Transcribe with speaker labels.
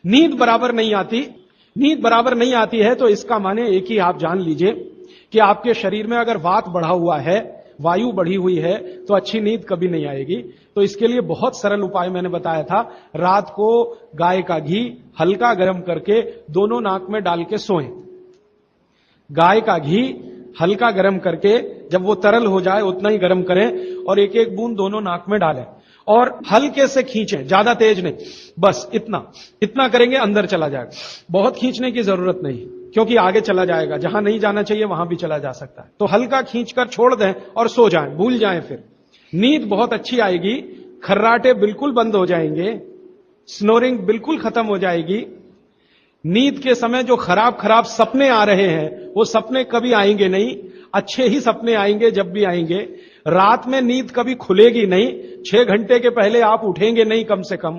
Speaker 1: नींद बराबर नहीं आती, नींद बराबर नहीं आती है तो इसका माने एक ही आप जान लीजिए कि आपके शरीर में अगर वात बढ़ा हुआ है, वायु बढ़ी हुई है, तो अच्छी नींद कभी नहीं आएगी। तो इसके लिए बहुत सरल उपाय मैंने बताया था। रात को गाय का घी हल्का गर्म करके दोनों नाक में डाल के सोएं। गाय का घी हल्का गर्म करके, जब वो तरल हो जाए उतना ही गर्म करें और एक एक बूंद दोनों नाक में डालें और हल्के से खींचें, ज्यादा तेज नहीं, बस इतना करेंगे अंदर चला जाएगा। बहुत खींचने की जरूरत नहीं, क्योंकि आगे चला जाएगा, जहां नहीं जाना चाहिए वहां भी चला जा सकता है। तो हल्का खींचकर छोड़ दें और सो जाएं, भूल जाएं। फिर नींद बहुत अच्छी आएगी, खर्राटे बिल्कुल बंद हो जाएंगे, स्नोरिंग बिल्कुल खत्म हो जाएगी। नींद के समय जो खराब सपने आ रहे हैं वो सपने कभी आएंगे नहीं, अच्छे ही सपने आएंगे जब भी आएंगे। रात में नींद कभी खुलेगी नहीं, 6 घंटे के पहले आप उठेंगे नहीं कम से कम।